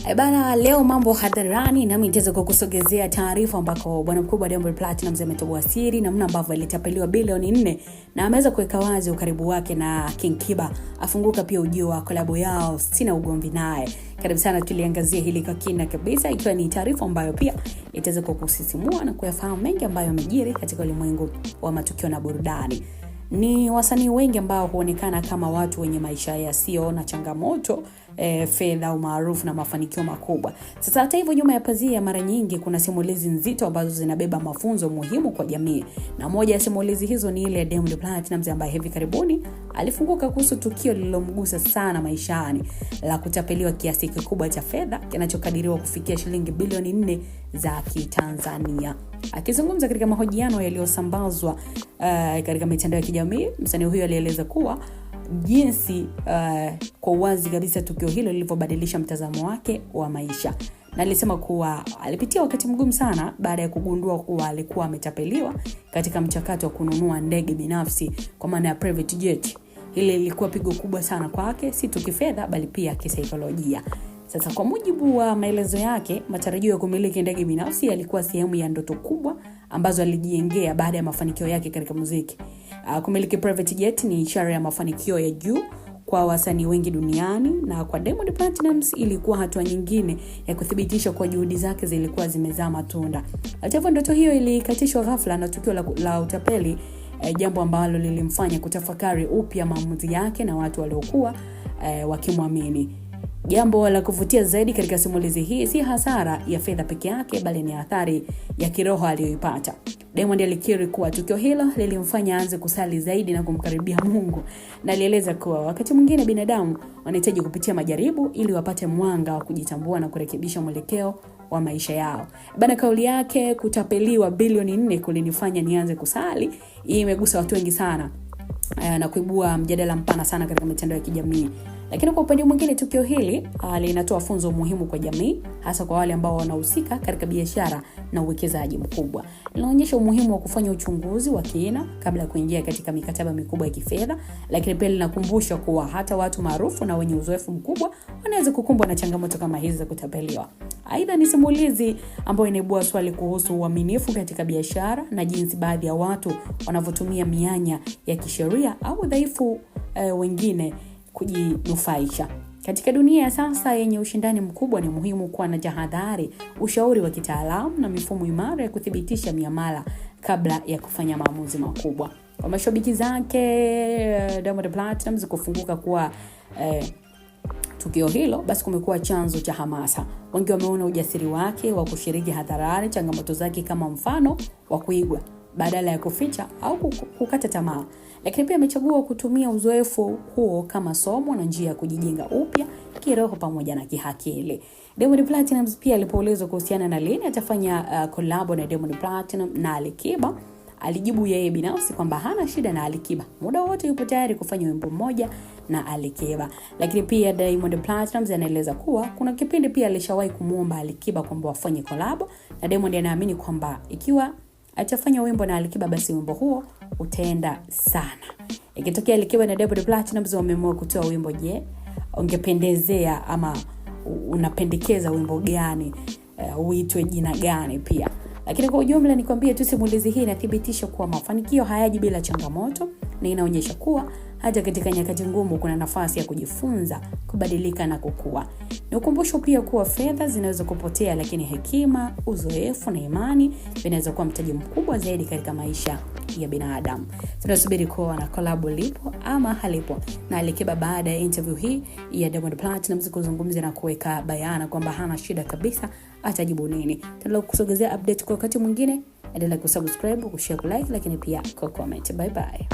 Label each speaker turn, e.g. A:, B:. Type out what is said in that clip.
A: Bana, leo mambo hadharani nami nitaweza kukusogezea taarifa ambako bwana mkubwa Diamond Platnumz ametoboa siri namna ambavyo alitapeliwa bilioni 4 na ameweza kuweka wazi ukaribu wake na King Kiba. Afunguka pia ujio wa kolabo yao Sina Ugomvi Naye. Karibu sana, tuliangazia hili kwa kina kabisa, ikiwa ni taarifa ambayo pia itaweza kukusisimua na kuyafahamu mengi ambayo yamejiri katika ulimwengu wa matukio na burudani. Ni wasanii wengi ambao huonekana kama watu wenye maisha yasiyo na changamoto, fedha, umaarufu na mafanikio makubwa. Sasa hata hivyo, nyuma ya pazia mara nyingi kuna simulizi nzito ambazo zinabeba mafunzo muhimu kwa jamii. Na moja ya simulizi hizo ni ile ya Diamond Platnumz ambaye hivi karibuni alifunguka kuhusu tukio lililomgusa sana maishani la kutapeliwa kiasi kikubwa cha fedha kinachokadiriwa kufikia shilingi bilioni 4 za Kitanzania. Akizungumza katika mahojiano yaliyosambazwa katika mitandao ya kijamii, msanii huyo alieleza kuwa jinsi kwa wazi kabisa tukio hilo lilivyobadilisha mtazamo wake wa maisha. Na alisema kuwa alipitia wakati mgumu sana baada ya kugundua kuwa alikuwa ametapeliwa katika mchakato wa kununua ndege binafsi kwa maana ya private jet. Hili lilikuwa pigo kubwa sana kwake, si tu kifedha bali pia kisaikolojia. Sasa kwa mujibu wa maelezo yake, matarajio ya kumiliki ndege binafsi yalikuwa sehemu ya ndoto kubwa ambazo alijengea baada ya mafanikio yake katika muziki. Kumiliki private jet ni ishara ya mafanikio ya juu kwa wasanii wengi duniani, na kwa Diamond Platnumz ilikuwa hatua nyingine ya kuthibitisha kwa juhudi zake zilikuwa zimezaa matunda. Hata hivyo, ndoto hiyo ilikatishwa ghafla na tukio la utapeli, jambo ambalo lilimfanya kutafakari upya maamuzi yake na watu waliokuwa wakimwamini. Jambo la kuvutia zaidi katika simulizi hii si hasara ya fedha peke yake, bali ni athari ya kiroho aliyoipata. Diamond alikiri kuwa tukio hilo lilimfanya aanze kusali zaidi na kumkaribia Mungu, na alieleza kuwa wakati mwingine binadamu wanahitaji kupitia majaribu ili wapate mwanga wa kujitambua na kurekebisha mwelekeo wa maisha yao. Bana, kauli yake kutapeliwa bilioni 4 kulinifanya nianze kusali, hii imegusa watu wengi sana na kuibua mjadala mpana sana katika mitandao ya kijamii. Lakini kwa upande mwingine, tukio hili linatoa funzo muhimu kwa jamii, hasa kwa wale ambao wanahusika katika biashara na uwekezaji mkubwa. Linaonyesha umuhimu wa kufanya uchunguzi wa kina kabla ya kuingia katika mikataba mikubwa ya kifedha, lakini pia linakumbusha kuwa hata watu maarufu na wenye uzoefu mkubwa wanaweza kukumbwa na changamoto kama hizi za kutapeliwa. Aidha, ni simulizi ambayo inaibua swali kuhusu uaminifu katika biashara na jinsi baadhi ya watu wanavyotumia mianya ya kisheria au udhaifu wengine kujinufaisha. Katika dunia ya sasa yenye ushindani mkubwa, ni muhimu kuwa na tahadhari, ushauri wa kitaalamu na mifumo imara ya kuthibitisha miamala kabla ya kufanya maamuzi makubwa. Kwa mashabiki zake Diamond Platnumz kufunguka kuwa tukio hilo basi kumekuwa chanzo cha hamasa. Wengi wameona ujasiri wake wa kushiriki hadharani changamoto zake kama mfano wa kuigwa badala ya kuficha au kukata tamaa. Lakini pia amechagua kutumia uzoefu huo kama somo na njia ya kujijenga upya kiroho pamoja na kiakili. Diamond Platnumz pia alipoulizwa kuhusiana na lini atafanya collab na Diamond Platnumz na Alikiba, alijibu yeye binafsi kwamba hana shida na Alikiba, muda wote yupo tayari kufanya wimbo mmoja na Alikiba. Lakini pia Diamond Platnumz anaeleza kuwa kuna kipindi pia alishawahi kumuomba Alikiba kwamba wafanye collab, na Diamond anaamini kwamba ikiwa atafanya wimbo na Alikiba basi wimbo huo utaenda sana. Ikitokea Alikiba na Diamond Platnumz wameamua kutoa wimbo, je, ungependezea ama unapendekeza wimbo gani, uitwe jina gani pia? Lakini kwa ujumla nikwambie tu, simulizi hii inathibitisha kuwa mafanikio hayaji bila changamoto, na inaonyesha kuwa hata katika nyakati ngumu kuna nafasi ya kujifunza, kubadilika na kukua. Ni ukumbusho pia kuwa fedha zinaweza kupotea, lakini hekima, uzoefu na imani vinaweza kuwa mtaji mkubwa zaidi katika maisha ya binadamu. Tunasubiri kuona collab lipo ama halipo na Alikiba baada ya interview hii ya Diamond Platnumz kuzungumza na kuweka bayana kwamba hana shida kabisa, atajibu nini. Tunaendelea kusogezea update kwa wakati mwingine. Endelea kusubscribe, kushare, kulike, lakini pia comment. Bye bye.